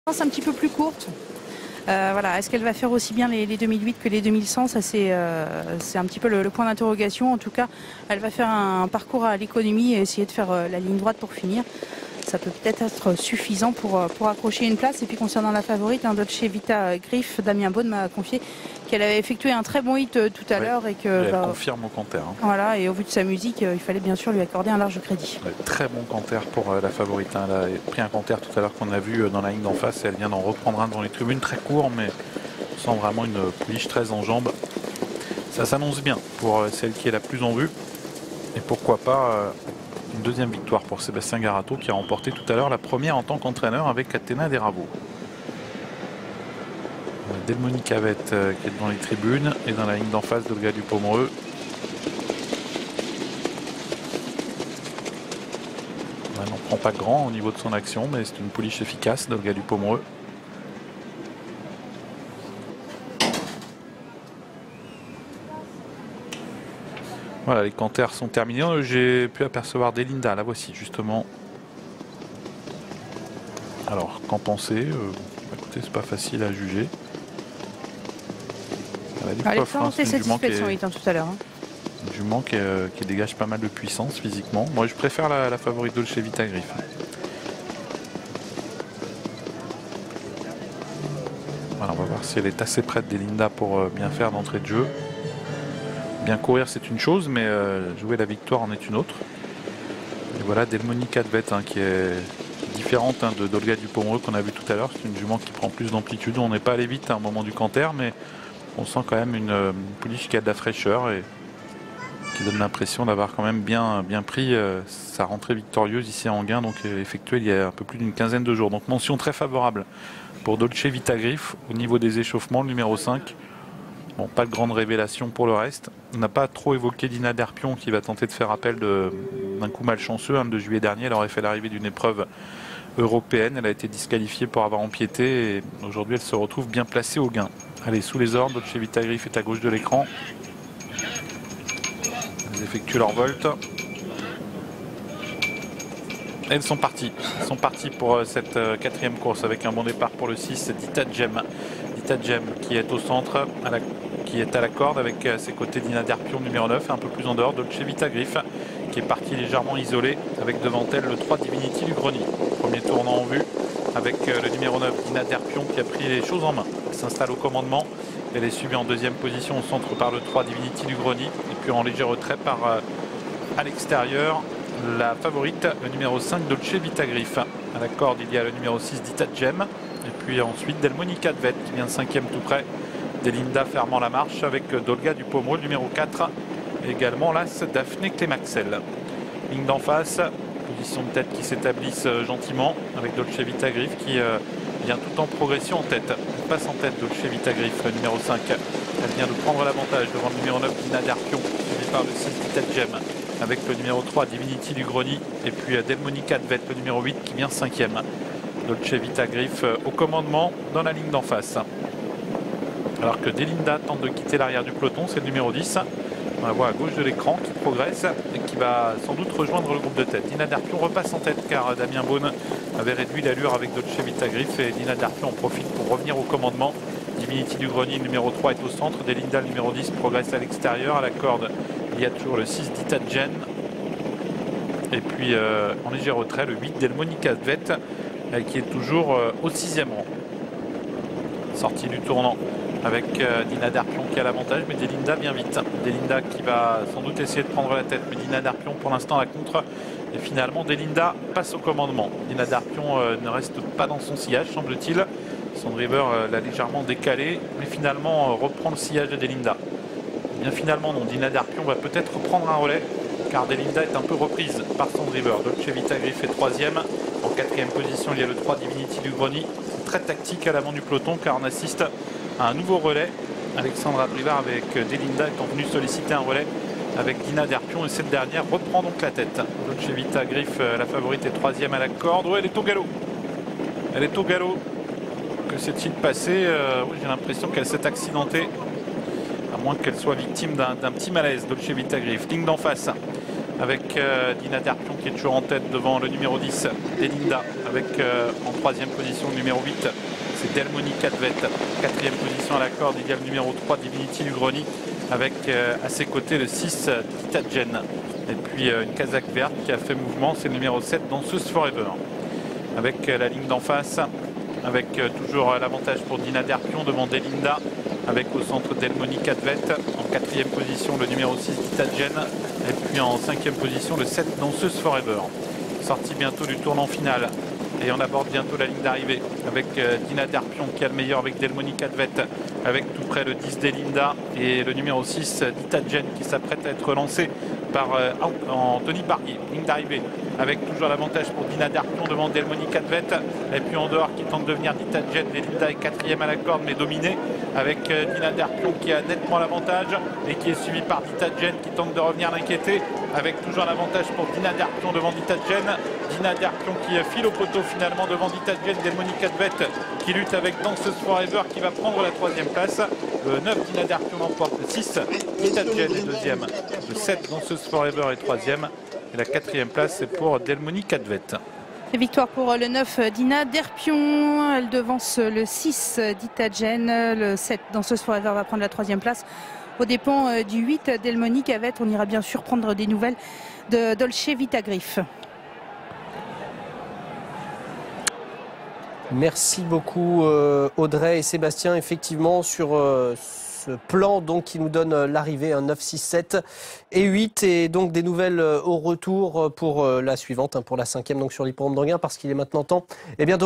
un petit peu plus courte. Voilà, est-ce qu'elle va faire aussi bien les 2008 que les 2100? Ça c'est un petit peu le point d'interrogation. En tout cas, elle va faire un parcours à l'économie et essayer de faire la ligne droite pour finir. Ça peut peut-être être suffisant pour accrocher une place. Et puis concernant la favorite, Dolce Vita Griff, Damien Beaune m'a confié qu'elle avait effectué un très bon hit tout à l'heure et que elle confirme au Canter. Voilà, et au vu de sa musique, il fallait bien sûr lui accorder un large crédit. Très bon Canter pour la favorite. Elle a pris un Canter tout à l'heure qu'on a vu dans la ligne d'en face. Elle vient d'en reprendre un dans les tribunes, très court, mais on sent vraiment une pouliche très en jambes. Ça s'annonce bien pour celle qui est la plus en vue. Et pourquoi pas une deuxième victoire pour Sébastien Garato qui a remporté tout à l'heure la première en tant qu'entraîneur avec Athéna Desravaux. Delmoni Cavette qui est dans les tribunes et dans la ligne d'en face d'Olga Dupomereux. Elle n'en prend pas grand au niveau de son action, mais c'est une pouliche efficace d'Olga Dupomereux. Voilà, les canters sont terminés. J'ai pu apercevoir Delinda, la voici justement. Alors, qu'en penser? Écoutez, c'est pas facile à juger. Elle est très satisfaite de son hit tout à l'heure. Une jument qui dégage pas mal de puissance physiquement. Moi, je préfère la favorite Dolce Vita Griff. Voilà, on va voir si elle est assez prête, Delinda, pour bien faire d'entrée de jeu. Bien courir, c'est une chose, mais jouer la victoire en est une autre. Et voilà, Delmoni Cavette qui est différente de d'Olga Dupomereux qu'on a vu tout à l'heure. C'est une jument qui prend plus d'amplitude. On n'est pas allé vite à un moment du canter, mais on sent quand même une pouliche qui a de la fraîcheur et qui donne l'impression d'avoir quand même bien pris sa rentrée victorieuse ici à Enghien, donc effectuée il y a un peu plus d'une quinzaine de jours. Donc mention très favorable pour Dolce Vita Griff au niveau des échauffements, le numéro 5. Bon, pas de grande révélation pour le reste. On n'a pas trop évoqué Dina Derpion qui va tenter de faire appel d'un coup malchanceux. Le 2 juillet dernier, elle aurait fait l'arrivée d'une épreuve européenne. Elle a été disqualifiée pour avoir empiété et aujourd'hui elle se retrouve bien placée au gain. Allez, sous les ordres, Dolce Vita Griff est à gauche de l'écran. Elles effectuent leur volte. Elles sont parties. Elles sont parties pour cette quatrième course avec un bon départ pour le 6, Dita Gem. Dita Gem qui est au centre, qui est à la corde avec à ses côtés Dina Derpion numéro 9, un peu plus en dehors, Dolce Vita Griff qui est partie légèrement isolée avec devant elle le 3 Divinity du Grenier. Premier tournant en vue avec le numéro 9 Dina Derpion qui a pris les choses en main. Elle s'installe au commandement. Elle est suivie en deuxième position au centre par le 3 Divinity du Grenier et puis en léger retrait par à l'extérieur la favorite, le numéro 5 Dolce Vita Griff. À la corde il y a le numéro 6 Dita Gem et puis ensuite Delmoni Cavette qui vient 5e tout près. Delinda fermant la marche avec Dolga Dupomereux, numéro 4 et également l'As Daphné Clémaxel. Ligne d'en face, position de tête qui s'établissent gentiment avec Dolce Vita Griff qui vient tout en progression en tête. Elle passe en tête Dolce Vita Griff, le numéro 5. Elle vient de prendre l'avantage devant le numéro 9 Dina Derpion, suivi par le 6 Dita Gem avec le numéro 3 Divinity du Grenier et puis Delmoni Cavette, le numéro 8 qui vient 5e. Dolce Vita Griff au commandement dans la ligne d'en face. Alors que Delinda tente de quitter l'arrière du peloton, c'est le numéro 10. On la voit à gauche de l'écran qui progresse et qui va sans doute rejoindre le groupe de tête. Dina Derpion repasse en tête car Damien Beaune avait réduit l'allure avec Dolce Vita Griff et Dina Derpion en profite pour revenir au commandement. Divinity du Grenier, numéro 3 est au centre. Delinda, le numéro 10, progresse à l'extérieur. À la corde, il y a toujours le 6 Dita Gem. Et puis en léger retrait, le 8 Delmoni Cavette qui est toujours au 6e rang. Sortie du tournant avec Dina Derpion qui a l'avantage, mais Delinda bien vite. Delinda qui va sans doute essayer de prendre la tête, mais Dina Derpion pour l'instant la contre. Et finalement Delinda passe au commandement. Dina Derpion ne reste pas dans son sillage, semble-t-il. Son driver l'a légèrement décalé, mais finalement reprend le sillage de Delinda. Et bien finalement non, Dina Derpion va peut-être reprendre un relais, car Delinda est un peu reprise par son driver. Dolce Vita Griff est 3e. En 4e position, il y a le 3 Divinity du Grenier. C'est très tactique à l'avant du peloton, car on assiste à un nouveau relais. Alexandra Brivard avec Delinda étant venue solliciter un relais avec Dina Derpion et cette dernière reprend donc la tête. Dolce Vita Griff, la favorite, est 3e à la corde. Ouais, elle est au galop. Elle est au galop. Que s'est-il passé? Oui, j'ai l'impression qu'elle s'est accidentée. À moins qu'elle soit victime d'un petit malaise. Dolce Vita Griff. Ligne d'en face avec Dina Derpion qui est toujours en tête devant le numéro 10, Delinda, avec en troisième position le numéro 8, c'est Delmoni Cadvet. Quatrième position à la corde, il y a le numéro 3, Divinity Ugroni, avec à ses côtés le 6, Titagen. Et puis une casaque verte qui a fait mouvement, c'est le numéro 7, Danseuse Forever. Avec la ligne d'en face, avec toujours l'avantage pour Dina Derpion devant Delinda, avec au centre Delmoni Cadvet. En quatrième position, le numéro 6, Titagen. Et puis en cinquième position, le 7, Danseuse Forever. Sortie bientôt du tournant final. Et on aborde bientôt la ligne d'arrivée avec Dina Derpion qui a le meilleur avec Delmoni Cadvet, avec tout près le 10 Delinda et le numéro 6 Titagen qui s'apprête à être lancé par Anthony Barguet. Ligne d'arrivée avec toujours l'avantage pour Dina Derpion devant Delmoni Cadvet, et puis en dehors qui tente de venir Titagen. Delinda est quatrième à la corde mais dominé avec Dina Derpion qui a nettement l'avantage et qui est suivi par Titagen qui tente de revenir l'inquiéter, avec toujours l'avantage pour Dina Derpion devant Titagen. Dina Derpion qui file au poteau finalement devant Titagen. Delmoni Cadvet qui lutte avec Danseuse Forever qui va prendre la troisième place. Le 9 Dina Derpion l'emporte, le 6 Titagen est deuxième, le 7 Danseuse Forever est troisième et la quatrième place c'est pour Delmoni Cadvet. Victoire pour le 9 Dina Derpion, elle devance le 6 Titagen, le 7 Danseuse Forever va prendre la troisième place aux dépens du 8 Delmoni Cadvet. On ira bien sûr prendre des nouvelles de Dolce Vitagriffe. Merci beaucoup Audrey et Sébastien, effectivement sur ce plan donc qui nous donne l'arrivée 9, 6, 7 et 8 et donc des nouvelles au retour pour la suivante, pour la cinquième donc sur l'hippodrome d'Anguin, parce qu'il est maintenant temps de